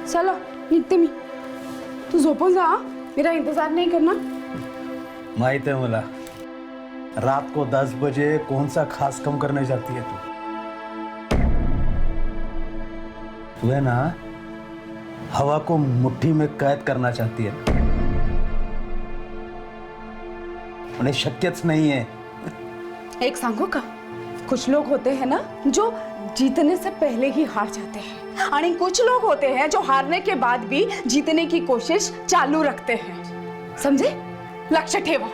चलो निघते मी. तू झोपून जा हा? मेरा इंतजार नहीं करना. माहित है मला. रात को 10 बजे कौन सा खास कम करने जाती है तू है ना, हवा को मुट्ठी में कैद करना चाहती है. उन्हें शक्यच नहीं है. एक सांगू का, कुछ लोग होते हैं ना जो जीतने से पहले ही हार जाते हैं, और कुछ लोग होते हैं जो हारने के बाद भी जीतने की कोशिश चालू रखते हैं. समझे? लक्ष्य ठेवा.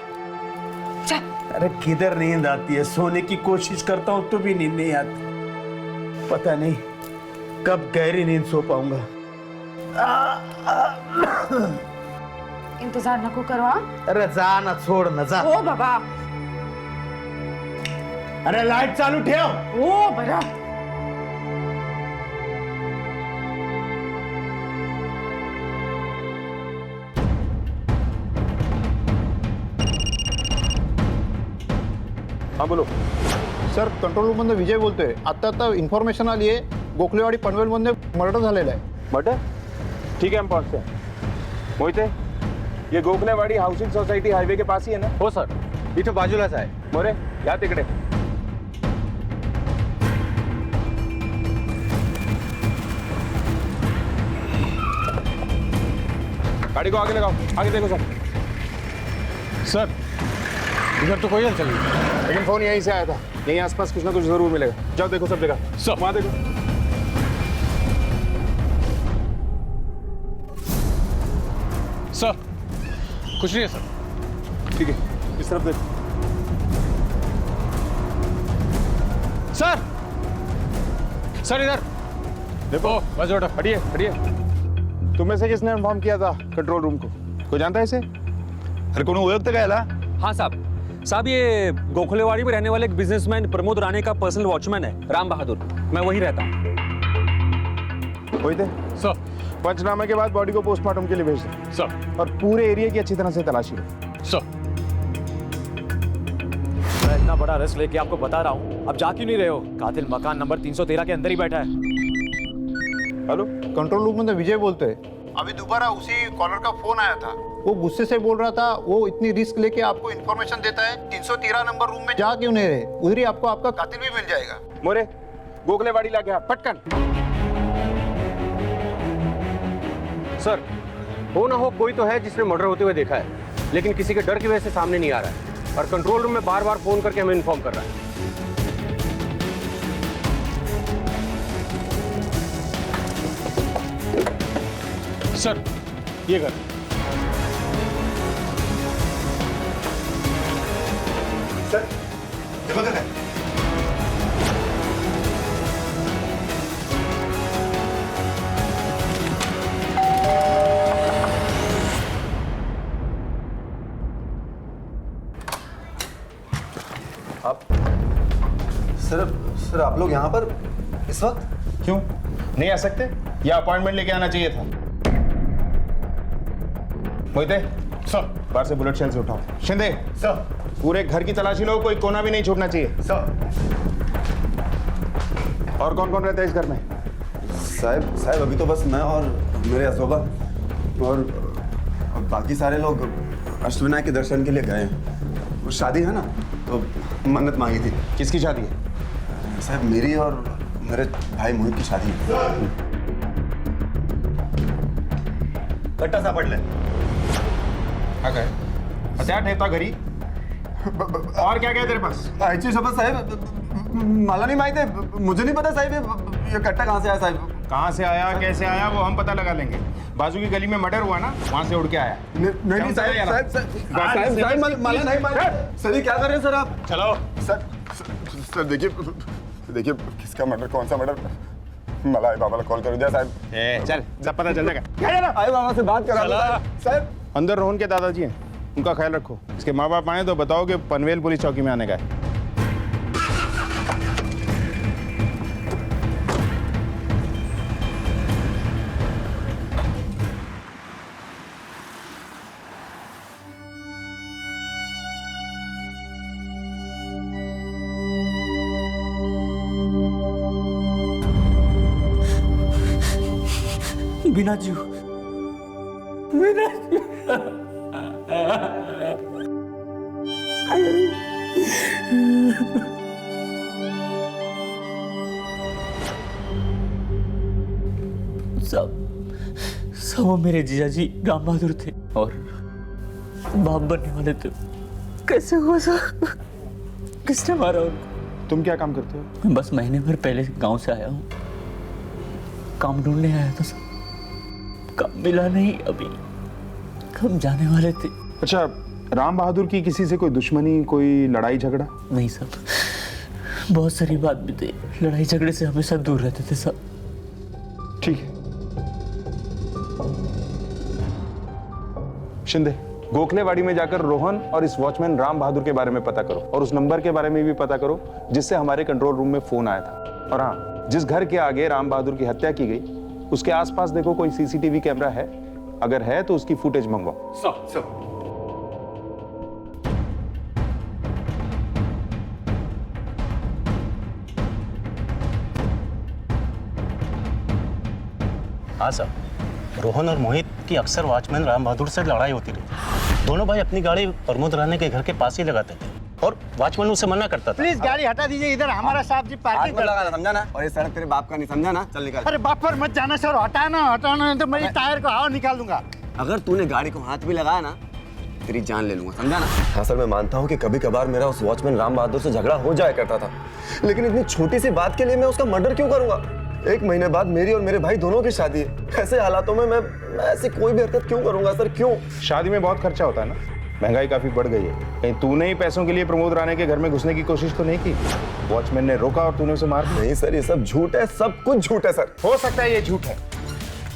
चल. अरे किधर नींद आती है. सोने की कोशिश करता हूं तो भी नींद नहीं आती. पता नहीं कब गहरी नींद सो पाऊंगा. इंतजार नको करो हा? अरे जा ना, छोड़ ना, जा. हो बाबा. अरे लाइट चालू ठेव. हो बरा. हाँ बोलो सर, कंट्रोल रूम मध्ये विजय बोलतोय. आता इन्फॉर्मेशन आली आहे, गोखलेवाडी पनवेलमध्ये मर्डर झालेला आहे. मर्डर? ठीक है, हम पहुंचते हैं. मोहिते, ये गोखलेवाडी हाउसिंग सोसायटी हाईवे के पास ही है ना? हो सर, इथं बाजूलाच आहे. मोरे, या तिकडे. गाड़ी को आगे लगाओ. आगे देखो सर. सर, इधर तो कोई हलचल नहीं. लेकिन फोन यहीं से आया था. यहीं आसपास कुछ ना कुछ जरूर मिलेगा. जाओ देखो सब जगह. सर. वहां देखो. सर, कुछ नहीं है सर. ठीक है, इस तरफ देखो. सर, सर इधर देखो. बस बेटा. हटिए हटिए. तुम्हें से किसने इन्फॉर्म किया था कंट्रोल रूम को? कोई जानता है इसे? अरे कोणी ओळखतं का याला? हाँ साहब ये गोखलेवाड़ी में रहने वाले एक बिजनेसमैन प्रमोद राणे का पर्सनल वॉचमैन है, राम बहादुर. मैं वहीं रहता हूँ. मोहिते, सर. पंचनामे के बाद बॉडी को पोस्टमार्टम के लिए भेज दो. सर. और पूरे एरिया की अच्छी तरह से तलाशी लो. सर. मैं इतना बड़ा रिस्क लेके आपको बता रहा हूँ, अब जा क्यों नहीं रहे हो? कातिल मकान नंबर 313 के अंदर ही बैठा है. हेलो, कंट्रोल रूम मध्ये विजय बोलतोय. अभी दोबारा उसी कॉलर का फोन आया था. वो गुस्से से बोल रहा था, वो इतनी रिस्क लेके आपको इन्फॉर्मेशन देता है. 313 नंबर रूम में जा क्यों नहीं रहे? उधर ही आपको आपका कातिल भी मिल जाएगा. मोरे, गोखलेवाड़ी लाके आ, पटकन. सर, हो ना हो कोई तो है जिसने मर्डर होते हुए देखा है, लेकिन किसी के डर की वजह से सामने नहीं आ रहा है, और कंट्रोल रूम में बार बार फोन करके हमें इन्फॉर्म कर रहा है. सर, ये घर. सर, हे बघा काय. सर आप लोग यहाँ पर इस वक्त? क्यों नहीं आ सकते? या अपॉइंटमेंट लेके आना चाहिए था. मोहिते, सर. बाहर से बुलेट शेल से उठाओ. शिंदे, सर. पूरे घर की तलाशी लो, कोई कोना भी नहीं छूटना चाहिए. सर. और कौन कौन रहता है इस घर में? साहब अभी तो बस मैं और मेरे असोबा और बाकी सारे लोग अष्टविनायक के दर्शन के लिए गए हैं. वो शादी है ना, तो मन्नत मांगी थी. किसकी शादी है? साहब मेरी और मेरे भाई मोहित की शादी है. कट्टा सापडलाय. हा काय? हत्यार ठेवता घरी? और क्या क्या तेरे पास? ऐसी शपथ साहब, मला नहीं माहित है. मुझे नहीं पता साहब ये कट्टा कहाँ से आया साहब. कहाँ से आया, कैसे आया, वो हम पता लगा लेंगे. बाजू की गली में मर्डर हुआ ना, वहां से उड़ के आया. नहीं साहब मला नहीं मालूम. सर ये क्या कर रहे हैं सर आप? चलो. सर देखिए किसका मर्डर, कौन सा मर्डर. मला आई बाबाला कॉल करू द्या साहब. चल, सब पता चल जाएगा. आई बाबा से बात करा साहब. अंदर रोहन के दादाजी हैं, उनका ख्याल रखो. इसके माँ बाप आए तो बताओ कि पनवेल पुलिस चौकी में आने का है. बिना जीव बिना सब वो मेरे जीजा जी राम बहादुर थे और बाप बनने वाले थे। कैसे हुआ सब? किसने मारा उनको? तुम क्या काम करते हो? मैं बस महीने भर पहले गांव से आया हूँ। काम ढूंढने आया था सब, काम मिला नहीं। अभी कब जाने वाले थे। अच्छा, राम बहादुर की किसी से कोई दुश्मनी, कोई लड़ाई झगड़ा? नहीं सब, बहुत सारी बात भी थी। लड़ाई झगड़े से हमेशा दूर रहते थे सब। ठीक है। शिंदे, गोखलेवाड़ी में जाकर रोहन और इस वॉचमैन राम बहादुर के बारे में पता करो और उस नंबर के बारे में भी पता करो जिससे हमारे कंट्रोल रूम में फोन आया था। और हाँ, जिस घर के आगे राम बहादुर की हत्या की गई उसके आसपास देखो कोई सीसीटीवी कैमरा है। अगर है तो उसकी फुटेज मंगवाओ। सब हाँ सर, रोहन और मोहित की अक्सर वॉचमैन राम बहादुर से लड़ाई होती रही। दोनों भाई अपनी गाड़ी प्रमोद राणे के घर के पास ही लगाते थे और वॉचमैन उसे मना करता था। प्लीज गाड़ी हटा दीजिए, इधर हमारा साहब जी पार्किंग कर लगाना, समझा ना? और ये सड़क तेरे बाप का नहीं, समझा ना? चल निकाल। अरे बाप पर मत जाना सर, हटाना नहीं तो मैं टायर को हवा निकाल दूंगा। अगर तूने गाड़ी को हाथ भी लगाया ना, तेरी जान ले लूंगा, समझा ना? हाँ सर, मैं मानता हूँ कि कभी कभार मेरा उस वॉचमैन राम बहादुर से झगड़ा हो जाया करता था, लेकिन इतनी छोटी सी बात के लिए मैं उसका मर्डर क्यों करूंगा? 1 महीने बाद मेरी और मेरे भाई दोनों की शादी है। ऐसे हालातों में मैं ऐसी कोई भी हरकत क्यों करूंगा सर? क्यों? शादी में बहुत खर्चा होता है ना, महंगाई काफी बढ़ गई है। कहीं तूने ही पैसों के लिए प्रमोद राणे के घर में घुसने की कोशिश तो नहीं की? वॉचमैन ने रोका और तूने उसे मार दिया? नहीं सर, ये सब झूठ है, सब कुछ झूठ है सर। हो सकता है ये झूठ है,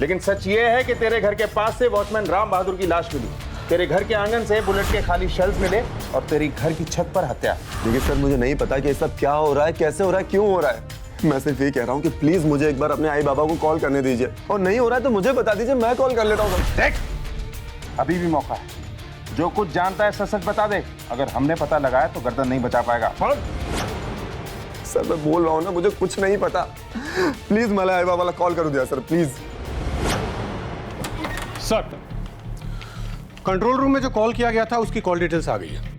लेकिन सच ये है कि तेरे घर के पास से वॉचमैन राम बहादुर की लाश मिली, तेरे घर के आंगन से बुलेट के खाली शेल्फ मिले और तेरी घर की छत पर हत्या। देखिए सर, मुझे नहीं पता कि ये सब क्या हो रहा है, कैसे हो रहा है, क्यों हो रहा है। मैं सिर्फ ये कह रहा हूँ कि प्लीज मुझे एक बार अपने आई बाबा को कॉल करने दीजिए, और नहीं हो रहा है तो मुझे बता दीजिए, मैं कॉल कर लेता हूँ। देख, अभी भी मौका है, जो कुछ जानता है सच सच बता दे। अगर हमने पता लगाया तो गर्दन नहीं बचा पाएगा। सर मैं बोल रहा हूँ ना, मुझे कुछ नहीं पता। प्लीज मला आई बाबा कॉल कर दिया sir, please. Sir, control room में जो कॉल किया गया था उसकी कॉल डिटेल्स आ गई है।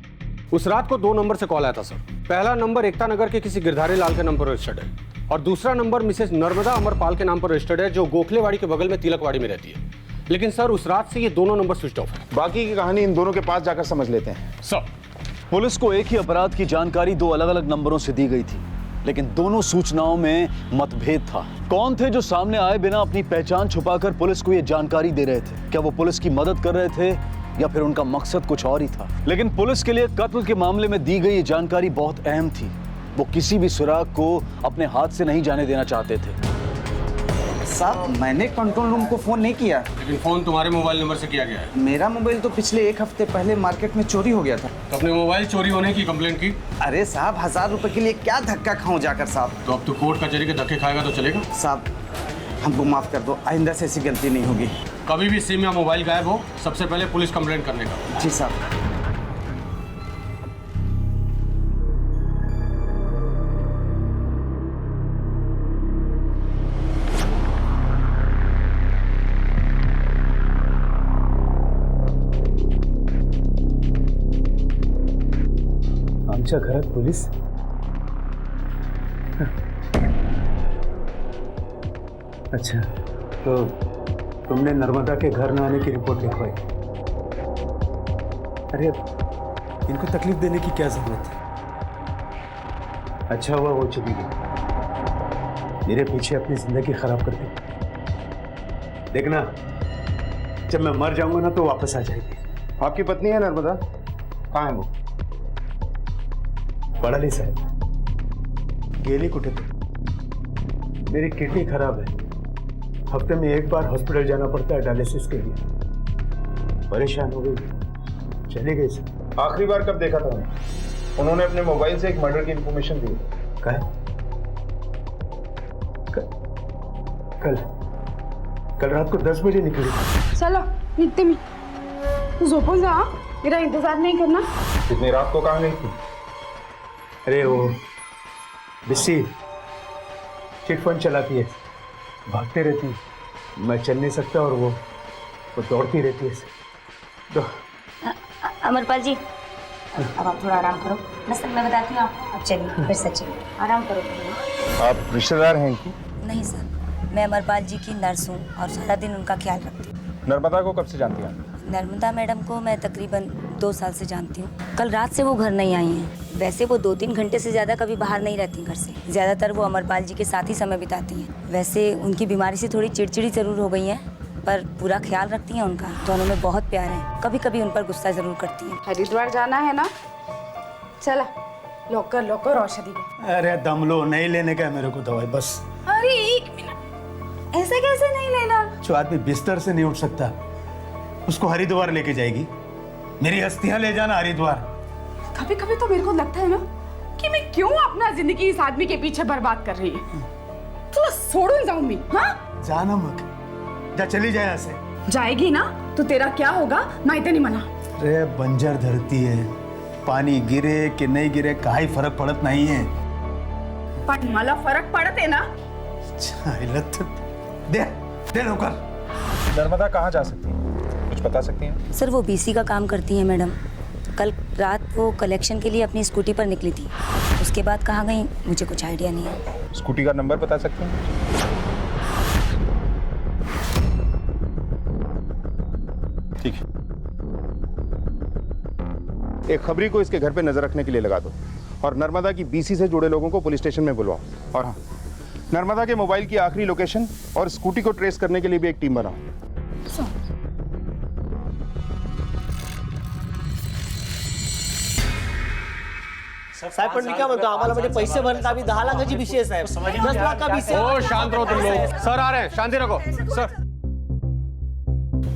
उस रात को 2 नंबर से कॉल आया था सर। पहला नंबर एकता नगर के किसी गिरधारी लाल के नाम पर रजिस्टर्ड है और दूसरा नंबर मिसेस नर्मदा अमरपाल के नाम पर रजिस्टर्ड है, जो गोखलेवाड़ी के बगल में तिलकवाड़ी में रहती है। लेकिन सर उस रात से ये दोनों नंबर स्विच ऑफ है। बाकी की कहानी इन दोनों के पास जाकर समझ लेते हैं। सब पुलिस को एक ही अपराध की जानकारी 2 अलग-अलग नंबरों से दी गई थी, लेकिन दोनों सूचनाओं में मतभेद था। कौन थे जो सामने आए बिना अपनी पहचान छुपाकर पुलिस को यह जानकारी दे रहे थे? क्या वो पुलिस की मदद कर रहे थे या फिर उनका मकसद कुछ और ही था? लेकिन पुलिस के लिए कत्ल के मामले में दी गई ये जानकारी बहुत अहम थी। वो किसी भी सुराग को अपने हाथ से नहीं जाने देना चाहते थे। साहब, मैंने कंट्रोल रूम को फोन नहीं किया। लेकिन फोन तुम्हारे मोबाइल नंबर से किया गया है। मेरा मोबाइल तो पिछले 1 हफ्ते पहले मार्केट में चोरी हो गया था। तो अपने मोबाइल चोरी होने की कंप्लेंट की? अरे साहब, 1000 रुपए के लिए क्या धक्का खाऊं जाकर साहब? तो अब तो कोर्ट कचहरी के धक्के खाएगा तो चलेगा? साहब हमको माफ कर दो, आइंदा से ऐसी गलती नहीं होगी। कभी भी सिम या मोबाइल गायब हो, सबसे पहले पुलिस कंप्लेंट करने का। जी साहब। आमच्या घरात पोलीस? अच्छा, तो तुमने नर्मदा के घर न आने की रिपोर्ट लिखवाई? अरे इनको तकलीफ देने की क्या जरूरत है? अच्छा हुआ वो चली गई, मेरे पीछे अपनी जिंदगी खराब कर दी। देखना, जब मैं मर जाऊंगा ना तो वापस आ जाएगी। आपकी पत्नी है नर्मदा, कहाँ है वो? पड़ाली साहेब, गेली कुठे? मेरी किडनी खराब है, हफ्ते में 1 बार हॉस्पिटल जाना पड़ता है डायलिसिस के लिए। परेशान हो गई, चली गई सर। आखिरी बार कब देखा था उन्हें? उन्होंने अपने मोबाइल से एक मर्डर की इंफॉर्मेशन दी। कल रात को 10 बजे निकली। चलो निकते मी, तू झोपून जा, मेरा इंतजार नहीं करना। इतनी रात को कहाँ गई थी? अरे वो बिस्सी चिट फंड चलाती है, भागते रहती है, मैं चल नहीं सकता और वो दौड़ती रहती है। तो अमरपाल जी, अब आप थोड़ा आराम करो। मैं बताती हूँ आपको। अब चलिए, फिर से चलिए, आराम करो। आप रिश्तेदार हैं इनकी? नहीं सर, मैं अमरपाल जी की नर्स हूँ और सारा दिन उनका ख्याल रखती हूँ। नर्मदा को कब से जानती हैं? नर्मदा मैडम को मैं तकरीबन 2 साल से जानती हूँ। कल रात से वो घर नहीं आई हैं। वैसे वो 2-3 घंटे से ज़्यादा कभी बाहर नहीं रहती घर से। ज़्यादातर वो अमरपाल जी के साथ ही समय बिताती हैं। वैसे उनकी बीमारी से थोड़ी चिड़चिड़ी ज़रूर हो गई हैं, पर पूरा ख्याल रखती हैं उनका। दोनों में बहुत प्यार है। कभी कभी उन पर गुस्सा ज़रूर करती हैं। हरिद्वार जाना है ना, चला लॉकर औषधि। अरे दम लो, नहीं लेने का है मेरे को दवाई बस। अरे 1 मिनट, ऐसे कैसे नहीं लेना? जो आदमी बिस्तर से नहीं उठ सकता उसको हरिद्वार लेके जाएगी? मेरी अस्थियां ले जाना हरिद्वार। कभी कभी तो मेरे को लगता है ना कि मैं क्यों अपना जिंदगी इस आदमी के पीछे बर्बाद कर रही हूँ। तो छोड़ू जाऊं मैं? हाँ, जाना मत, जा चली जाए यहाँ से। जाएगी ना तो तेरा क्या होगा, मैं इतनी मना। अरे बंजर धरती है, पानी गिरे कि नहीं गिरे काही फरक पड़त नहीं है। पण मला फरक पड़त है ना। दे नौकर। नर्मदा कहाँ जा सकती हैं? कुछ बता सकती हैं? सर वो बीसी का काम करती हैं मैडम। कल रात वो कलेक्शन के लिए अपनी स्कूटी पर निकली थी। उसके बाद कहाँ गई मुझे कुछ आइडिया नहीं है। स्कूटी का नंबर बता सकते हैं? ठीक है, एक खबरी को इसके घर पे नजर रखने के लिए लगा दो और नर्मदा की बीसी से जुड़े लोगों को पुलिस स्टेशन में बुलवाओ। और हाँ, नर्मदा के मोबाइल की आखिरी लोकेशन और स्कूटी को ट्रेस करने के लिए भी एक टीम बनाओ। साहेब पण मी काय म्हणतो, आम्हाला म्हणजे पैसे भरता अभी 10 लाखाची विषय साहेब, 10 लाख का विषय। ओ शांत रहो तुम लोग। सर आ रहे हैं, शांति रखो।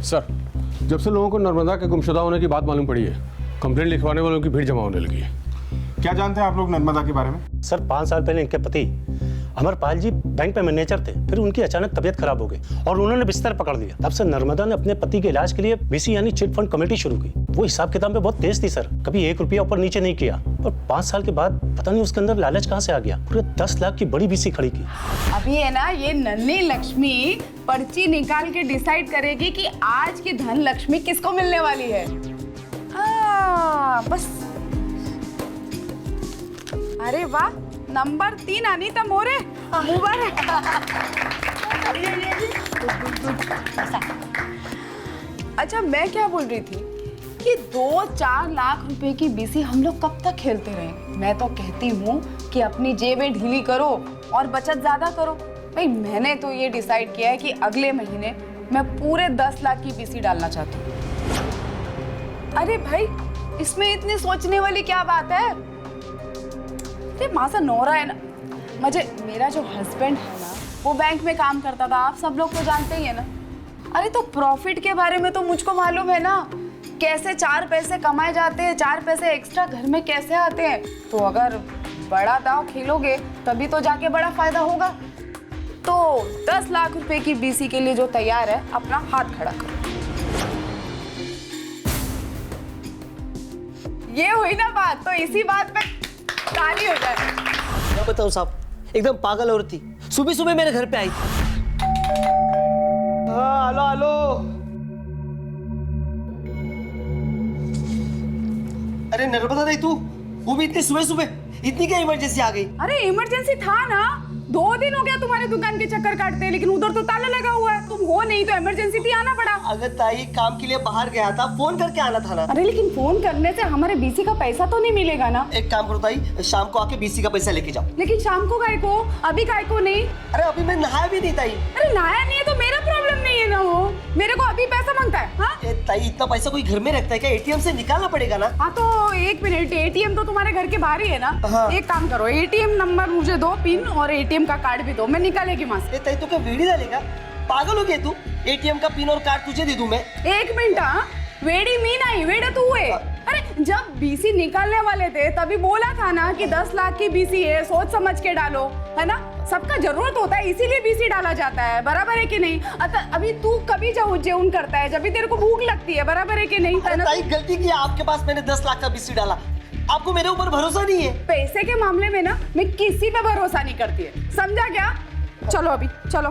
सर, जब से लोगों को नर्मदा के गुमशुदा होने की बात मालूम पड़ी है, कंप्लेंट लिखवाने वालों की भीड़ जमा होने लगी है। क्या जानते हैं आप लोग नर्मदा के बारे में? सर 5 साल पहले इनके पति अमरपाल जी बैंक में मैनेजर थे। फिर उनकी अचानक तबीयत खराब हो गई और उन्होंने बिस्तर पकड़ लिया। तब से नर्मदा ने अपने पति के इलाज के लिए बीसी यानी चिट फंड कमेटी शुरू की। वो हिसाब किताब में बहुत तेज थी सर, कभी 1 रुपया ऊपर नीचे नहीं किया। और 5 साल के बाद पता नहीं उसके अंदर लालच कहाँ से आ गया, पूरे 10 लाख की बड़ी बीसी खड़ी की। अभी है ना, ये नन्ही लक्ष्मी पर्ची निकाल के डिसाइड करेगी कि आज की धन लक्ष्मी किसको मिलने वाली है। बस। अरे वाह, नंबर 3 अनीता मोरे, मुबारक। अच्छा, मैं क्या बोल रही थी कि 2-4 लाख रुपए की बीसी हम लोग कब तक खेलते रहे? मैं तो कहती हूँ कि अपनी जेबें ढीली करो और बचत ज्यादा करो। भाई मैंने तो ये डिसाइड किया है कि अगले महीने मैं पूरे 10 लाख की बीसी डालना चाहती हूँ। अरे भाई, इसमें इतनी सोचने वाली क्या बात है? माझा नोरा है ना, मेरा जो हस्बैंड है ना, वो बैंक में काम करता था, आप सब लोग तो जानते ही है ना। अरे तो प्रॉफिट के बारे में तो मुझको मालूम है ना, कैसे 4 पैसे कमाए जाते हैं, 4 पैसे एक्स्ट्रा घर में कैसे आते हैं। तो अगर बड़ा दांव खेलोगे तभी तो जाके बड़ा फायदा होगा। तो 10 लाख रुपए की बीसी के लिए जो तैयार है, अपना हाथ खड़ा करो। ये हुई ना बात, तो इसी बात पे ताली हो जाए। क्या बताऊं साहब, एकदम पागल औरत थी। सुबह सुबह मेरे घर पे आई थी। Hello hello. अरे नर्मदा दी, तू वो भी इतनी सुबह सुबह, इतनी क्या इमरजेंसी आ गई? अरे इमरजेंसी था ना, 2 दिन हो गया तुम्हारे दुकान के चक्कर काटते, लेकिन उधर तो ताला लगा हुआ है। तुम हो नहीं तो इमरजेंसी थी, आना पड़ा। अगर ताई काम के लिए बाहर गया था, फोन करके आना था ना। अरे लेकिन फोन करने से हमारे बीसी का पैसा तो नहीं मिलेगा ना। एक काम करो ताई, शाम को आके बीसी का पैसा लेके जाओ। लेकिन शाम को काय को, अभी काय को नहीं? अरे अभी मैं नहाया भी नहीं ताई। अरे नहाया नहीं है तो मेरा प्रॉब्लम नहीं है ना, वो मेरे को अभी पैसा मांगता है। हाँ ताई, इतना पैसा कोई घर में रखता है क्या? एटीएम से निकालना पड़ेगा ना। हाँ तो 1 मिनट, एटीएम तो तुम्हारे घर के बाहर ही है ना। हाँ। एक काम करो, एटीएम नंबर मुझे दो, पिन और एटीएम का कार्ड भी दो, मैं निकालेगी वहां से। ताई, तू क्या वेड़ी डालेगा? पागल हो गया तू? एटीएम का पिन और कार्ड तुझे दे दूं मैं? 1 मिनट। हाँ, वेड़ी मी नहीं, वेड़ा तू है। अरे जब बीसी निकालने वाले थे तभी बोला था ना कि 10 लाख की बीसी है, सोच समझ के डालो, है ना। सबका जरूरत होता है, इसीलिए बीसी डाला जाता है, बराबर है कि नहीं? अभी तू कभी जेऊन करता है जब भी तेरे को भूख लगती है, बराबर है कि नहीं? ताई, गलती की आपके पास, मैंने 10 लाख का बीसी डाला। आपको मेरे ऊपर भरोसा नहीं है? पैसे के मामले में ना मैं किसी पे भरोसा नहीं करती है, समझा क्या? चलो अभी चलो,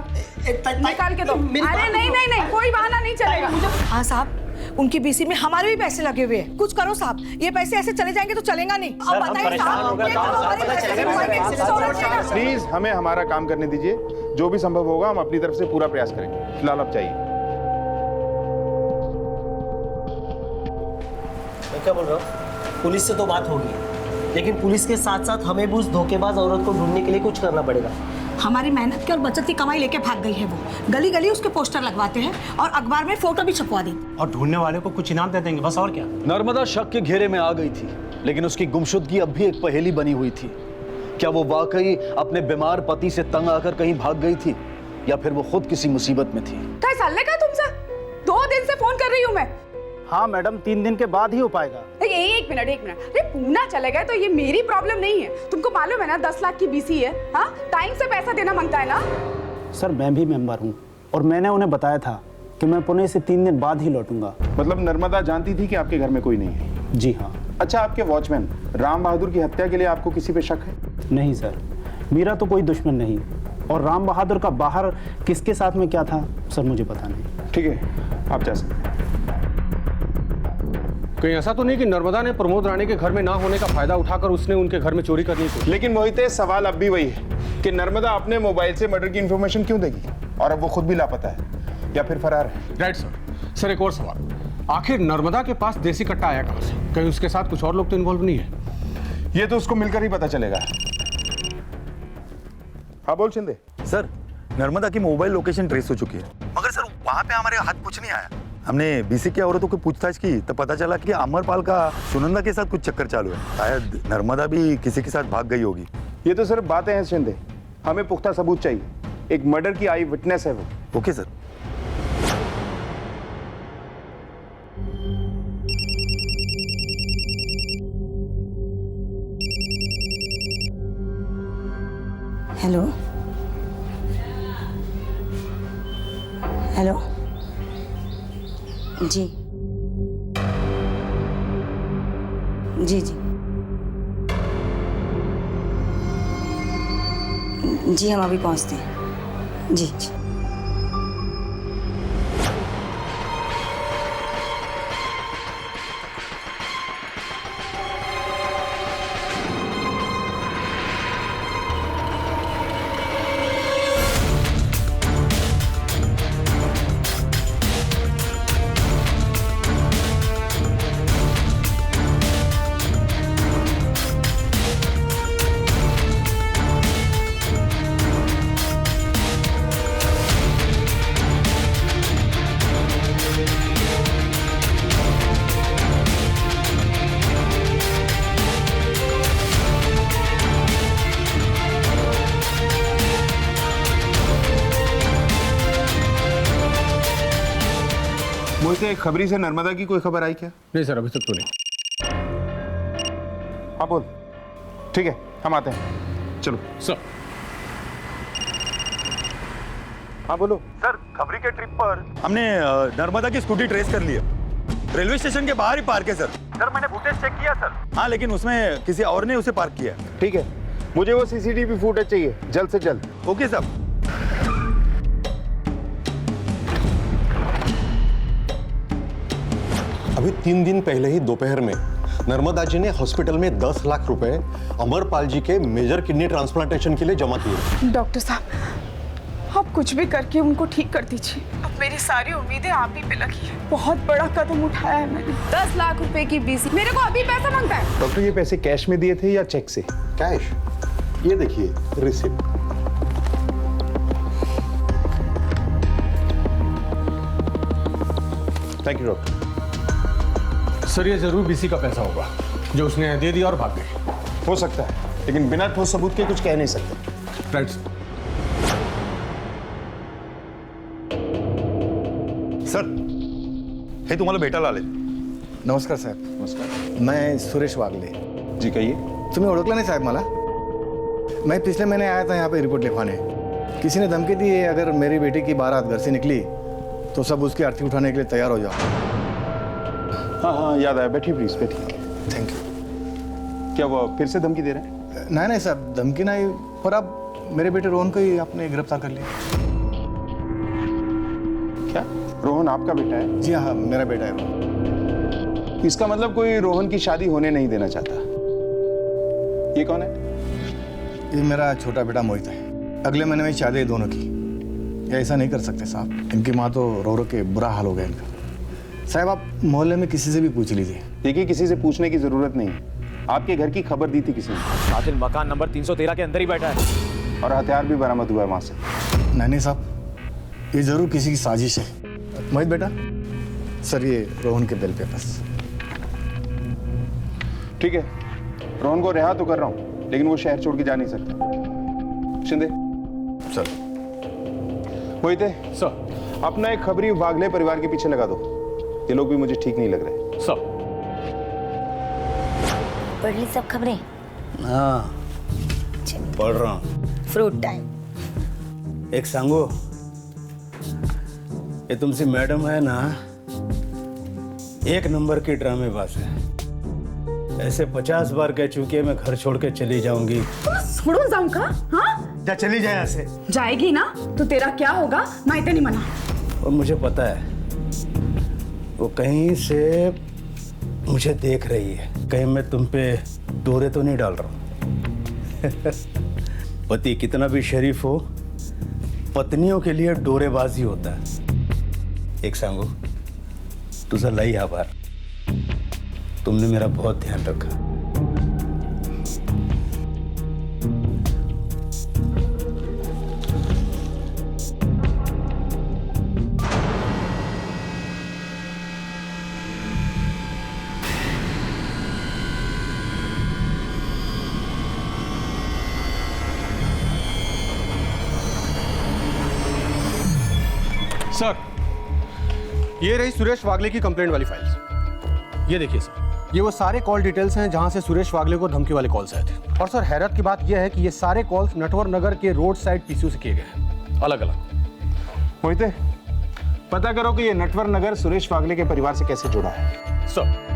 निकाल के दो। अरे नहीं नहीं नहीं, कोई बहाना नहीं चलेगा। हाँ साहब, उनकी बीसी में हमारे भी पैसे लगे हुए हैं। कुछ करो साहब, ये पैसे ऐसे चले जाएंगे तो चलेगा नहीं। अब बताइए साहब, ये तो हमारे पैसे लगवाएंगे। प्लीज हमें हमारा काम करने दीजिए, जो भी संभव होगा हम अपनी तरफ से पूरा प्रयास करेंगे। फिलहाल आप चाहिए। मैं क्या बोल रहा हूँ, पुलिस से तो बात होगी, लेकिन पुलिस के साथ साथ हमें भी उस धोखेबाज औरत को ढूंढने के लिए कुछ करना पड़ेगा। हमारी मेहनत की और बचत की कमाई लेके भाग गई है वो। गली गली उसके पोस्टर लगवाते हैं और अखबार में फोटो भी छपवा दी। और ढूंढने वाले को कुछ इनाम दे देंगे, बस और क्या। नर्मदा शक के घेरे में आ गई थी, लेकिन उसकी गुमशुदगी अब भी एक पहेली बनी हुई थी। क्या वो वाकई अपने बीमार पति से तंग आकर कहीं भाग गई थी, या फिर वो खुद किसी मुसीबत में थी? क्या साले का तुमसे 2 दिन से फोन कर रही हूँ मैं। हाँ मैडम, 3 दिन के बाद ही हो पाएगा। एक मिनट। अरे पूना चले गए तो ये मेरी प्रॉब्लम नहीं है। तुमको मालूम है ना 10 लाख की बीसी है। हाँ, टाइम से पैसा देना मांगता है ना। सर मैं भी मेंबर हूँ और मैंने उन्हें बताया था कि मैं पुणे से 3 दिन बाद ही लौटूंगा। मतलब नर्मदा जानती थी कि आपके घर में कोई नहीं है? जी हाँ। अच्छा, आपके वॉचमैन राम बहादुर की हत्या के लिए आपको किसी पे शक है? नहीं सर, मेरा तो कोई दुश्मन नहीं, और राम बहादुर का बाहर किसके साथ में क्या था सर मुझे पता नहीं। ठीक है, आप जा सकते हैं। कहीं ऐसा तो नहीं कि नर्मदा ने प्रमोद राणे के घर में ना होने का फायदा उठाकर उसने उनके घर में चोरी करनी थी? लेकिन मोहित, सवाल अब भी वही है कि नर्मदा अपने मोबाइल से मर्डर की इंफॉर्मेशन क्यों देगी, और अब वो खुद भी लापता है या फिर फरार है? Right sir. सर एक और सवाल, आखिर नर्मदा के पास देसी कट्टा आया कहां से? कहीं उसके साथ कुछ और लोग तो इन्वॉल्व नहीं है? ये तो उसको मिलकर ही पता चलेगा। हाँ बोल शिंदे। सर, नर्मदा की मोबाइल लोकेशन ट्रेस हो चुकी है, मगर सर वहाँ पे हमारे हाथ कुछ नहीं आया। हमने बीसी की औरतों को पूछताछ की तो पता चला कि अमरपाल का सुनंदा के साथ कुछ चक्कर चालू है। शायद नर्मदा भी किसी के साथ भाग गई होगी। ये तो सिर्फ बातें हैं शिंदे, हमें पुख्ता सबूत चाहिए। एक मर्डर की आई विटनेस है वो। Okay sir. हेलो हेलो, जी जी जी जी, हम अभी पहुंचते हैं। जी जी। मोहित, खबरी से नर्मदा की कोई खबर आई क्या? नहीं सर, अभी तक तो नहीं। हाँ बोल। ठीक है, हम आते हैं। चलो सर। हाँ बोलो। सर, खबरी के ट्रिप पर हमने नर्मदा की स्कूटी ट्रेस कर लिया। रेलवे स्टेशन के बाहर ही पार्क है सर। सर मैंने फुटेज चेक किया सर। हाँ, लेकिन उसमें किसी और ने उसे पार्क किया। ठीक है, मुझे वो सीसीटीवी फुटेज चाहिए जल्द से जल्द। ओके साहब। अभी 3 दिन पहले ही दोपहर में नर्मदा जी ने हॉस्पिटल में 10 लाख रुपए अमरपाल जी के मेजर किडनी ट्रांसप्लांटेशन के लिए जमा किए। डॉक्टर साहब, आप कुछ भी करके उनको ठीक कर दीजिए। अब मेरी सारी उम्मीदें आप ही पे लगी है। बहुत बड़ा कदम उठाया है मैंने। 10 लाख रुपए की बीसी, मेरे को अभी पैसा मांगता है। डॉक्टर, ये पैसे कैश में दिए थे या चेक से? कैश। ये देखिए receipt. Thank you doctor. Sir ये जरूर बीसी का पैसा होगा जो उसने दे दिया और भाग गई। हो सकता है, लेकिन बिना ठोस सबूत के कुछ कह नहीं सकते। राइट सर, हे तुम्हाला भेटायला आले। नमस्कार साहेब. नमस्कार. मैं सुरेश वागले. जी कहिए. तुम्हें ओळखला नहीं साहब मला? मैं पिछले महीने आया था यहाँ पे रिपोर्ट लिखवाने. किसी ने धमकी दी है अगर मेरी बेटी की बारात घर से निकली तो सब उसकी आरती उठाने के लिए तैयार हो जाओ. हाँ हाँ याद आया. बैठिए प्लीज, बैठिए. Thank you. क्या वो फिर से धमकी दे रहे हैं? नहीं नहीं साहब, धमकी नहीं, पर अब मेरे बेटे रोहन को ही आपने गिरफ्तार कर लिया। क्या रोहन आपका बेटा है? जी हाँ, मेरा बेटा है रोहन। इसका मतलब कोई रोहन की शादी होने नहीं देना चाहता। ये कौन है? ये मेरा छोटा बेटा मोहित है। अगले महीने में शादी है दोनों की। ये ऐसा नहीं कर सकते साहब, इनकी माँ तो रो रो के बुरा हाल हो गया इनका। साहब आप मोहल्ले में किसी से भी पूछ लीजिए। देखिए, किसी से पूछने की जरूरत नहीं। आपके घर की खबर दी थी किसी ने? कातिल मकान नंबर 313 के अंदर ही बैठा है और हथियार भी बरामद हुआ है वहां से। नहीं साहब, ये जरूर किसी की साजिश है। मोहित बेटा, सर ये रोहन के बिल पे बस। ठीक है, रोहन को रिहा तो कर रहा हूँ, लेकिन वो शहर छोड़ के जा नहीं सकता। शिंदे सर। मोहित सर, अपना एक खबरी वागले परिवार के पीछे लगा दो। ये लोग भी मुझे ठीक नहीं लग रहे। सर पढ़ ली सब खबरें? हाँ पढ़ रहा हूँ। Fruit time. एक सांगो, ये तुमसे मैडम है ना, एक नंबर की ड्रामेबाज है। ऐसे 50 बार कह चुकी है मैं घर छोड़ के चली जाऊंगी। छोड़ो जाऊंगा? हाँ जा चली जाए यहाँ से। जाएगी ना तो तेरा क्या होगा मैं तो नहीं मना। और मुझे पता है वो कहीं से मुझे देख रही है, कहीं मैं तुम पे डोरे तो नहीं डाल रहा हूं। पति कितना भी शरीफ हो, पत्नियों के लिए डोरेबाजी होता है। एक सांगो, तुझा लई आभार, तुमने मेरा बहुत ध्यान रखा। सर, ये रही सुरेश वागले की कंप्लेंट वाली फाइल्स। ये देखिए सर, ये वो सारे कॉल डिटेल्स हैं जहां से सुरेश वागले को धमकी वाले कॉल्स आए थे। और सर हैरत की बात यह है कि ये सारे कॉल्स नटवर नगर के रोड साइड पीसीयू से किए गए हैं, अलग अलग। मोहिते, पता करो कि ये नटवर नगर सुरेश वागले के परिवार से कैसे जुड़ा है। सर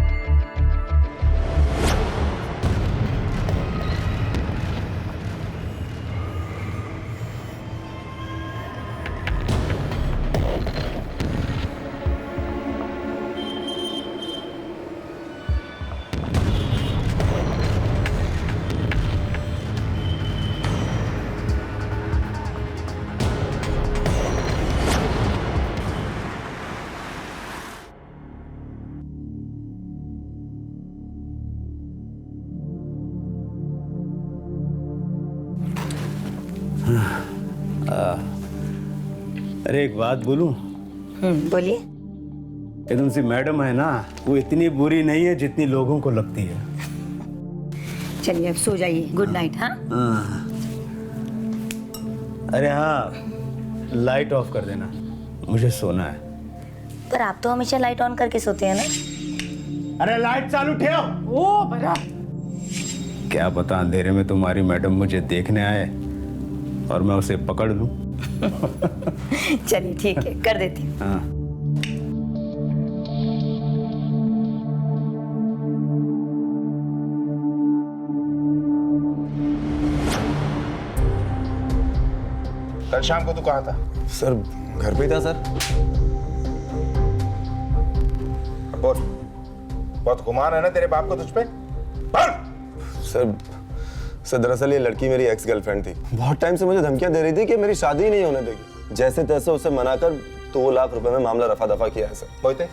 अरे एक बात बोलूं? बोलिए। ये तुमसे मैडम है ना, वो इतनी बुरी नहीं है जितनी लोगों को लगती है। चलिए अब सो जाइए, गुड नाइट। हाँ अरे हाँ, लाइट ऑफ कर देना, मुझे सोना है। पर आप तो हमेशा लाइट ऑन करके सोते हैं ना। अरे लाइट चालू ठेव। ओ बड़ा, क्या पता अंधेरे में तुम्हारी मैडम मुझे देखने आए और मैं उसे पकड़ लूं। चलिए ठीक है, कर देती हूँ। हाँ। कल शाम को तू कहाँ था? सर घर पे ही था सर। बोल, बहुत गुमान है ना तेरे बाप को तुझ पे? सर दरअसल ये लड़की मेरी एक्स गर्लफ्रेंड थी। बहुत टाइम से मुझे धमकियां दे रही थी कि मेरी शादी ही नहीं होने देगी। जैसे तैसे उसे मनाकर 2 लाख रुपए में मामला रफा दफा किया है सर। मोहिते,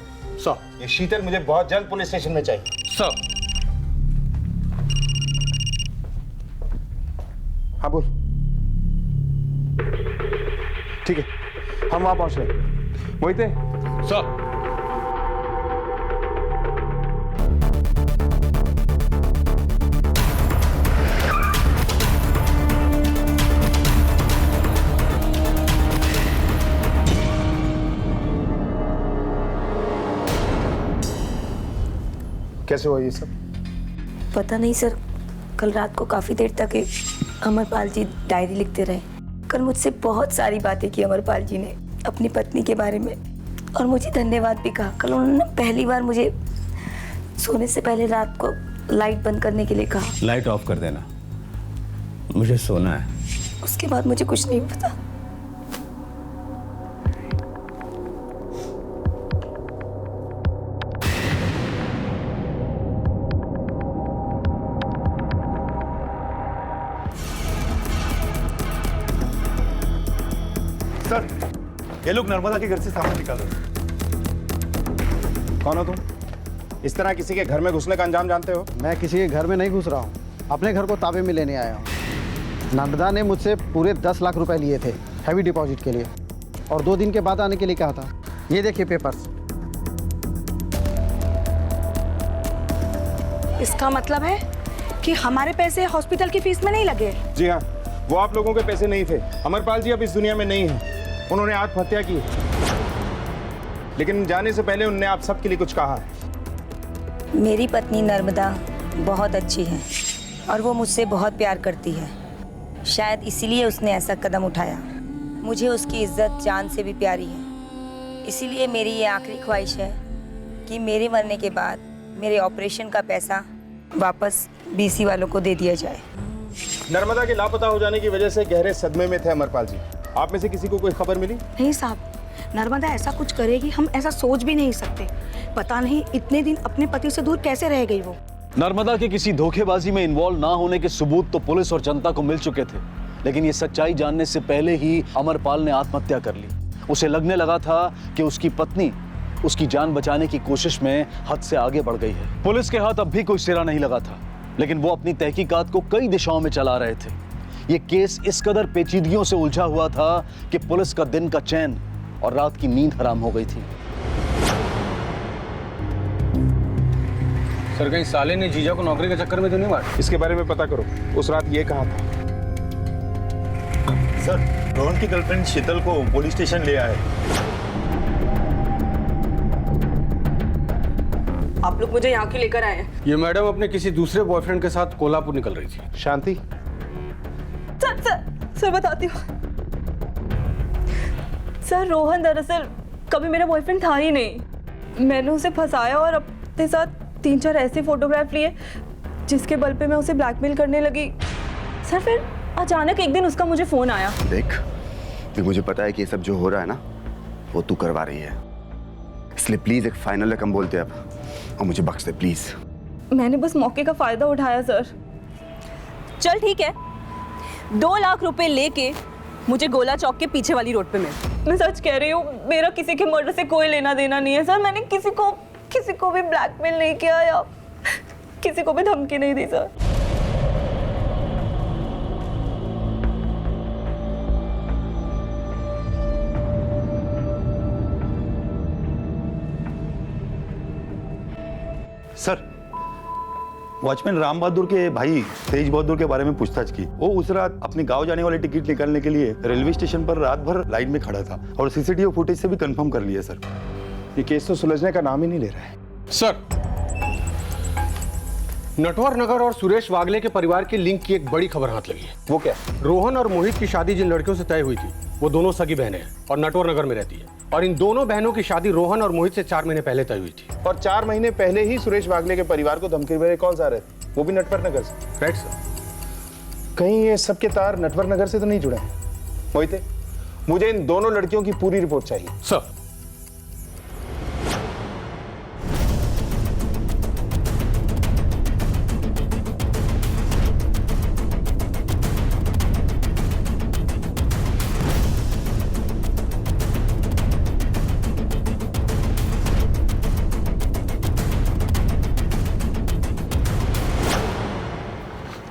सर ये शीतल मुझे बहुत जल्द पुलिस स्टेशन में चाहिए। सर। हाँ बोल। ठीक है, हम वहां पहुंच रहे हैं। मोहिते। सर। कैसे हुआ ये सब? पता नहीं सर, कल रात को काफी देर तक अमरपाल जी डायरी लिखते रहे। कल मुझसे बहुत सारी बातें की अमरपाल जी ने अपनी पत्नी के बारे में, और मुझे धन्यवाद भी कहा। कल उन्होंने पहली बार मुझे सोने से पहले रात को लाइट बंद करने के लिए कहा। लाइट ऑफ कर देना, मुझे सोना है। उसके बाद मुझे कुछ नहीं पता। सर, ये लोग नर्मदा के घर से सामान निकाल रहे हैं। कौन हो तुम? इस तरह किसी के घर में घुसने का अंजाम जानते हो? मैं किसी के घर में नहीं घुस रहा हूँ, अपने घर को ताबे में लेने आया हूँ। नर्मदा ने मुझसे पूरे 10 लाख रुपए लिए थे हैवी डिपॉजिट के लिए, और 2 दिन के बाद आने के लिए कहा था। ये देखिए पेपर्स। इसका मतलब है कि हमारे पैसे हॉस्पिटल की फीस में नहीं लगे। जी हाँ, वो आप लोगों के पैसे नहीं थे। अमरपाल जी अब इस दुनिया में नहीं है, उन्होंने आत्महत्या की, लेकिन जाने से पहले उन्होंने आप सबके लिए कुछ कहा है। मेरी पत्नी नर्मदा बहुत अच्छी है और वो मुझसे बहुत प्यार करती है। शायद इसीलिए उसने ऐसा कदम उठाया। मुझे उसकी इज्जत जान से भी प्यारी है। इसीलिए मेरी ये आखिरी ख्वाहिश है कि मेरे मरने के बाद मेरे ऑपरेशन का पैसा वापस बीसी वालों को दे दिया जाए। नर्मदा के लापता हो जाने की वजह से गहरे सदमे में थे अमरपाल जी। आप में से किसी को कोई खबर मिली? नहीं साहब, नर्मदा ऐसा कुछ करेगी हम ऐसा सोच भी नहीं सकते। पता नहीं इतने दिन अपने पति से दूर कैसे रह गई वो। नर्मदा के किसी धोखेबाजी में इन्वॉल्व ना होने के सबूत तो पुलिस और जनता को मिल चुके थे, लेकिन ये सच्चाई जानने से पहले ही अमरपाल ने आत्महत्या कर ली। उसे लगने लगा था कि उसकी पत्नी उसकी जान बचाने की कोशिश में हद से आगे बढ़ गई है। पुलिस के हाथ अब भी कोई सिरा नहीं लगा था, लेकिन वो अपनी तहकीकात को कई दिशाओं में चला रहे थे। ये केस इस कदर पेचीदगियों से उलझा हुआ था कि पुलिस का दिन का चैन और रात की नींद हराम हो गई थी। सर, कहीं साले ने जीजा को नौकरी के चक्कर में तो नहीं मारा? इसके बारे में पता करो। उस रात ये कहा था। सर, रोहन की गर्लफ्रेंड शीतल को पुलिस स्टेशन ले आए। आप लोग मुझे यहाँ क्यों लेकर आए हैं? ये मैडम अपने किसी दूसरे बॉयफ्रेंड के साथ कोल्हापुर निकल रही थी। शांति, सर बताती हूँ। सर, रोहन दरअसल कभी मेरा बॉयफ्रेंड था ही नहीं। मैंने उसे फंसाया और अपने साथ 3-4 ऐसे फोटोग्राफ लिए जिसके बल पे मैं उसे ब्लैकमेल करने लगी। सर, फिर अचानक एक दिन उसका मुझे फोन आया। देख, मुझे पता है कि ये सब जो हो रहा है ना, वो तू करवा रही है, इसलिए प्लीज एक फाइनल रकम बोलते अब और मुझे बख्श दे प्लीज। मैंने बस मौके का फायदा उठाया सर। चल ठीक है, 2 लाख रुपए लेके मुझे गोला चौक के पीछे वाली रोड पे मिल। मैं सच कह रही हूँ, मेरा किसी के मर्डर से कोई लेना देना नहीं है सर। मैंने किसी को भी ब्लैकमेल नहीं किया या किसी को भी धमकी नहीं दी sir. Sir, watchman Ram Bahadur के भाई तेज बहादुर के बारे में पूछताछ की। वो उस रात अपने गांव जाने वाले टिकट निकालने के लिए रेलवे स्टेशन पर रात भर लाइन में खड़ा था और सीसीटीवी फुटेज से भी कंफर्म कर लिया सर। ये केस तो सुलझने का नाम ही नहीं ले रहा है। सर, नटवर नगर और सुरेश वागले के परिवार के लिंक की एक बड़ी खबर हाथ लगी है। वो क्या? रोहन और मोहित की शादी जिन लड़कियों से तय हुई थी, वो दोनों सगी बहनें हैं और नटवर नगर में रहती है। और इन दोनों बहनों की शादी रोहन और मोहित से 4 महीने पहले तय हुई थी। और 4 महीने पहले ही सुरेश वागले के परिवार को धमकी भेजे कौन सा रहे थे? वो भी नटवर नगर से। Right sir. कहीं ये सबके तार नटवर नगर से तो नहीं जुड़े हैं? मोहित, मुझे इन दोनों लड़कियों की पूरी रिपोर्ट चाहिए। सर,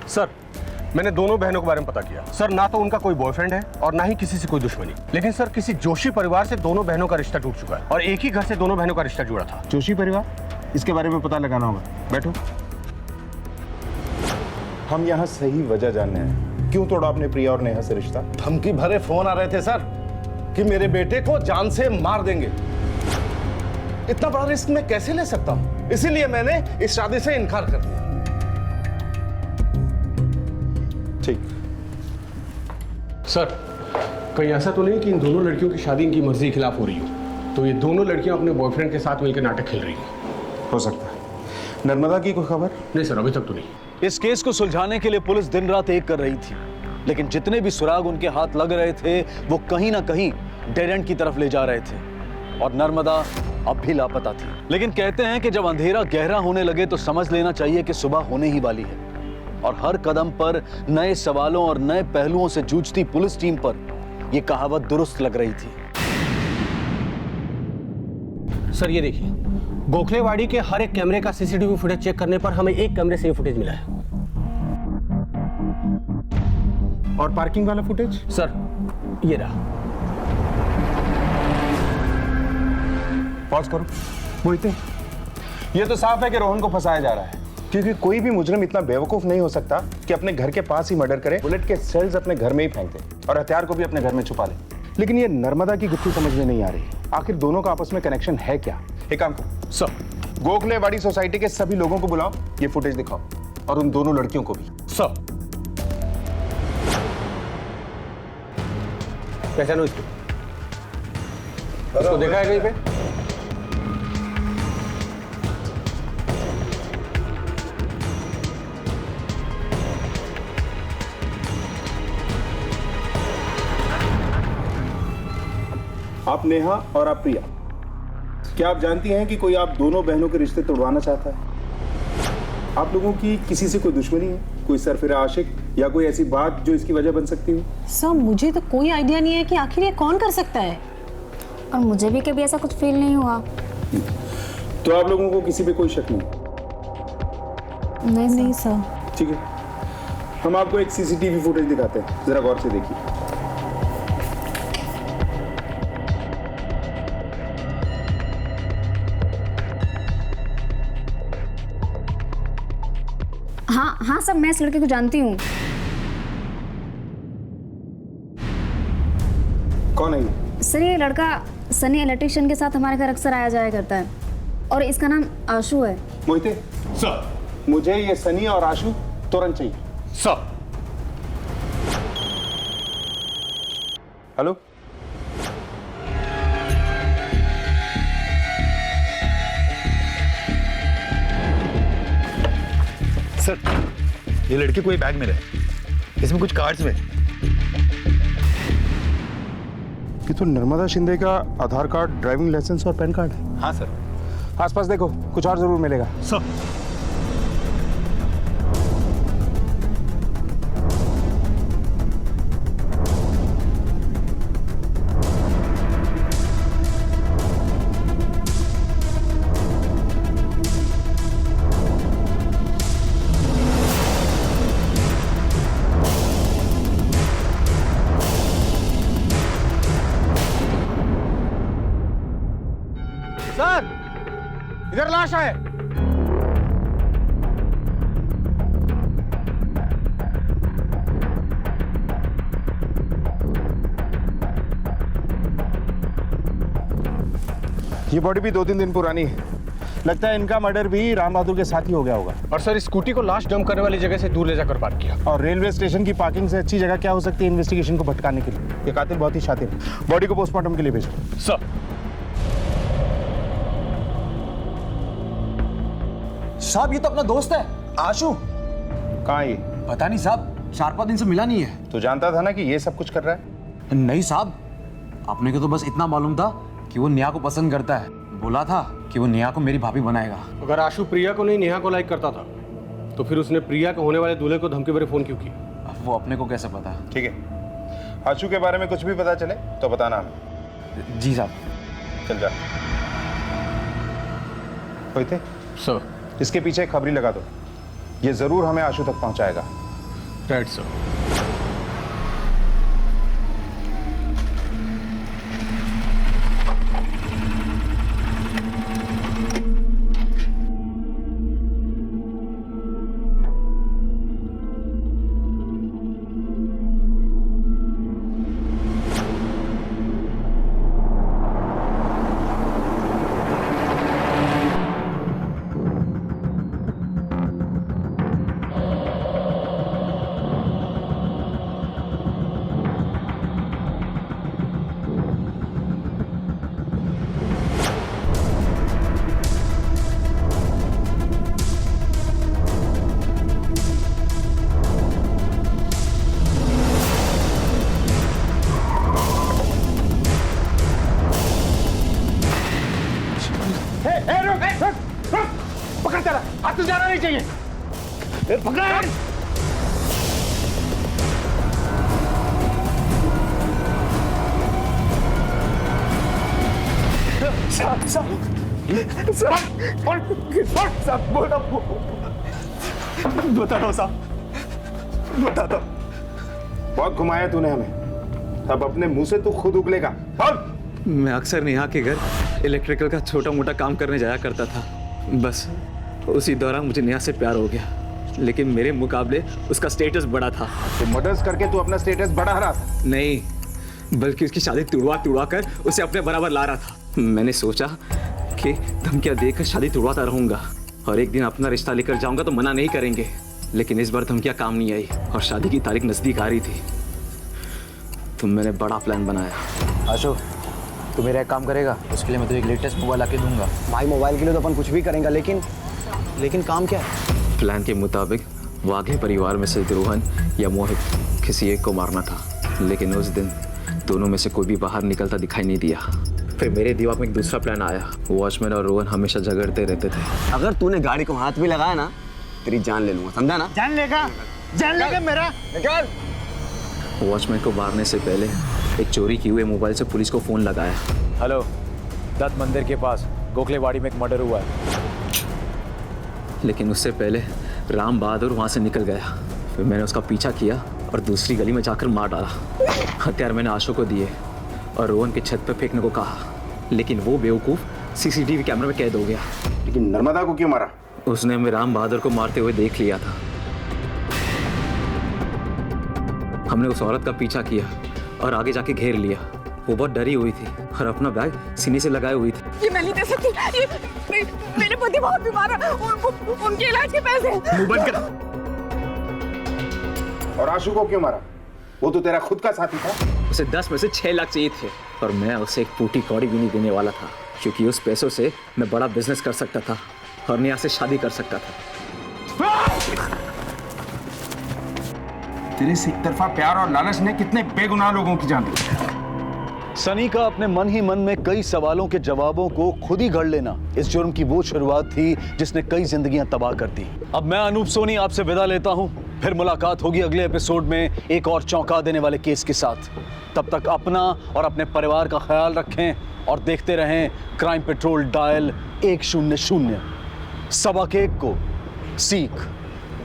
सर, मैंने दोनों बहनों के बारे में पता किया। सर, ना तो उनका कोई बॉयफ्रेंड है और ना ही किसी से कोई दुश्मनी। लेकिन सर, किसी जोशी परिवार से दोनों बहनों का रिश्ता टूट चुका है और एक ही घर से दोनों बहनों का रिश्ता जुड़ा था। जोशी परिवार? इसके बारे में पता लगाना होगा। बैठो। हम यहाँ सही वजह जानने हैं, क्यों तोड़ा आपने प्रिया और नेहा से रिश्ता? धमकी भरे फोन आ रहे थे सर कि मेरे बेटे को जान से मार देंगे। इतना बड़ा रिस्क मैं कैसे ले सकता हूँ, इसीलिए मैंने इस शादी से इनकार कर दिया। ठीक। सर, कहीं ऐसा तो नहीं कि इन दोनों लड़कियों की शादी इनकी मर्जी के खिलाफ हो रही हो, तो ये दोनों लड़कियां अपने बॉयफ्रेंड के साथ मिलकर नाटक खेल रही हो? हो सकता है। नर्मदा की कोई खबर? नहीं सर, अभी तक तो नहीं। इस केस को सुलझाने के लिए पुलिस दिन रात एक कर रही थी, लेकिन जितने भी सुराग उनके हाथ लग रहे थे वो कहीं ना कहीं डेड एंड की तरफ ले जा रहे थे और नर्मदा अब भी लापता थी। लेकिन कहते हैं कि जब अंधेरा गहरा होने लगे तो समझ लेना चाहिए कि सुबह होने ही वाली है और हर कदम पर नए सवालों और नए पहलुओं से जूझती पुलिस टीम पर यह कहावत दुरुस्त लग रही थी। सर ये देखिए, गोखलेवाड़ी के हर एक कैमरे का सीसीटीवी फुटेज चेक करने पर हमें एक कैमरे से ये फुटेज मिला है। और पार्किंग वाला फुटेज? सर ये रहा। पॉज करो। मोहिते, ये तो साफ है कि रोहन को फंसाया जा रहा है, क्योंकि कोई भी मुजरिम इतना बेवकूफ नहीं हो सकता कि अपने घर के पास ही मर्डर करे, बुलेट के सेल्स अपने घर में ही फेंक दे और हथियार को भी अपने घर में छुपा ले। लेकिन ये नर्मदा की गुत्थी समझ में नहीं आ रही, आखिर दोनों का आपस में कनेक्शन है क्या? एक काम करो सर, गोखलेवाड़ी सोसाइटी के सभी लोगों को बुलाओ, ये फुटेज दिखाओ और उन दोनों लड़कियों को भी। सर पहचानो इसको, देखा है कहीं पे? आप नेहा और आप प्रिया, क्या आप जानती हैं कि कोई आप दोनों बहनों के रिश्ते तोड़वाना चाहता है? आप लोगों की किसी से कोई दुश्मनी है, कोई सरफिरा आशिक या कोई ऐसी बात जो इसकी वजह बन सकती हो? सर मुझे तो कोई आइडिया नहीं है कि आखिर ये कौन कर सकता है, और मुझे भी कभी ऐसा कुछ फील नहीं हुआ। तो आप लोगों को किसी पे कोई शक नहीं? नहीं सर। ठीक है, हम आपको एक सीसीटीवी फुटेज दिखाते हैं, जरा गौर से देखिए। हाँ सर, मैं इस लड़के को जानती हूँ। कौन है ये? सर ये लड़का सनी इलेक्ट्रिशियन के साथ हमारे घर अक्सर आया जाया करता है और इसका नाम आशु है। मोहिते सर, मुझे ये सनी और आशु तुरंत चाहिए। सर। हेलो, सर ये लड़की कोई बैग मिला है, इसमें कुछ कार्ड्स में। कि तो नर्मदा शिंदे का आधार कार्ड, ड्राइविंग लाइसेंस और पैन कार्ड है? हाँ सर। आसपास देखो, कुछ और जरूर मिलेगा। सर सर इधर लाश है। ये बॉडी भी 2-3 दिन पुरानी है, लगता है इनका मर्डर भी राम बहादुर के साथ ही हो गया होगा। और सर स्कूटी को लाश डंप करने वाली जगह से दूर ले जाकर पार्क किया। और रेलवे स्टेशन की पार्किंग से अच्छी जगह क्या हो सकती है इन्वेस्टिगेशन को भटकाने के लिए? ये कातिल बहुत ही शातिर है। बॉडी को पोस्टमार्टम के लिए भेजो। सर। साहब ये तो अपना दोस्त है आशु। कहाँ ये? पता नहीं साहब, 4-5 दिन से मिला नहीं है। तो जानता था ना कि ये सब कुछ कर रहा है? नहीं साहब, अपने को तो बस इतना मालूम था कि वो नेहा को पसंद करता है। बोला था कि वो नेहा को मेरी भाभी बनाएगा। अगर आशु प्रिया को नहीं नेहा को लाइक करता था तो फिर उसने प्रिया को होने वाले दूल्हे को धमकी भरे फोन क्यों की? वो अपने को कैसे पता? ठीक है, आशु के बारे में कुछ भी पता चले तो बताना हमें। जी साहब। चल जा। होते सर, इसके पीछे एक खबरी लगा दो, ये जरूर हमें आशु तक पहुंचाएगा। Right sir. पकड़ तेरा हाथ तो जाना नहीं चाहिए। पकड़ बता दो साहब, बता दो। बहुत घुमाया तूने हमें, अब अपने मुंह से तू खुद उगलेगा। मैं अक्सर नेहा के घर इलेक्ट्रिकल का छोटा मोटा काम करने जाया करता था। बस उसी दौरान मुझे नेहा से प्यार हो गया, लेकिन मेरे मुकाबले उसका स्टेटस बड़ा था। तो मर्डर्स करके तू अपना स्टेटस बढ़ा रहा था? नहीं, बल्कि उसकी शादी तुड़वा कर उसे अपने बराबर ला रहा था। मैंने सोचा कि धमकियां देकर शादी तुड़वाता रहूंगा और एक दिन अपना रिश्ता लेकर जाऊंगा तो मना नहीं करेंगे, लेकिन इस बार धमकियां काम नहीं आई और शादी की तारीख नजदीक आ रही थी। तो मैंने बड़ा प्लान बनाया। आशु, तू मेरा एक काम करेगा, उसके लिए मैं तुझे एक लेटेस्ट मोबाइल आके दूंगा। भाई मोबाइल के लिए तो अपन कुछ भी करेंगे, लेकिन काम क्या है? प्लान के मुताबिक वाघे परिवार में से रोहन या मोहित किसी एक को मारना था, लेकिन उस दिन दोनों में से कोई भी बाहर निकलता दिखाई नहीं दिया। फिर मेरे दिमाग में एक दूसरा प्लान आया। वॉचमैन और रोहन हमेशा झगड़ते रहते थे। अगर तूने गाड़ी को हाथ भी लगाया ना, तेरी जान ले लूंगा, समझा ना? जान लेगा मेरा। निकाल। वॉचमैन को मारने से पहले एक चोरी किए हुए मोबाइल से पुलिस को फोन लगाया। हेलो, दत्त मंदिर के पास गोखलेवाड़ी में एक मर्डर हुआ है। लेकिन उससे पहले राम बहादुर वहाँ से निकल गया। फिर मैंने उसका पीछा किया और दूसरी गली में जाकर मार डाला। हथियार मैंने आशु को दिए और रोहन की छत पर फेंकने को कहा, लेकिन वो बेवकूफ़ सीसीटीवी कैमरे में कैद हो गया। लेकिन नर्मदा को क्यों मारा? उसने हमें राम बहादुर को मारते हुए देख लिया था। हमने उस औरत का पीछा किया और आगे जाके घेर लिया। वो बहुत डरी हुई थी और अपना बैग सीने से लगाए हुई थी। ये मैं नहीं दे सकती, ये मेरे पति बहुत बीमार है, उनके इलाज के पैसे। मुंह बंद कर। और आशु को क्यों मारा? वो तो तेरा खुद का साथी था। उसे 10 में से 6 लाख चाहिए थे और मैं उसे एक फूटी कौड़ी भी नहीं देने वाला था, क्योंकि उस पैसों से मैं बड़ा बिजनेस कर सकता था और नेहा से शादी कर सकता था। तेरे से एक तरफा प्यार और लालच ने कितने बेगुनाह लोगों की जान ली। सनी का अपने मन ही मन में कई सवालों के जवाबों को खुद ही गढ़ लेना इस जुर्म की वो शुरुआत थी जिसने कई जिंदगियां तबाह कर दी। अब मैं अनूप सोनी आपसे विदा लेता हूं। फिर मुलाकात होगी अगले एपिसोड में एक और चौंका देने वाले केस के साथ। तब तक अपना और अपने परिवार का ख्याल रखें और देखते रहें क्राइम पेट्रोल डायल 100। सबक एक को सीख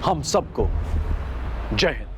हम सबको। जय हिंद।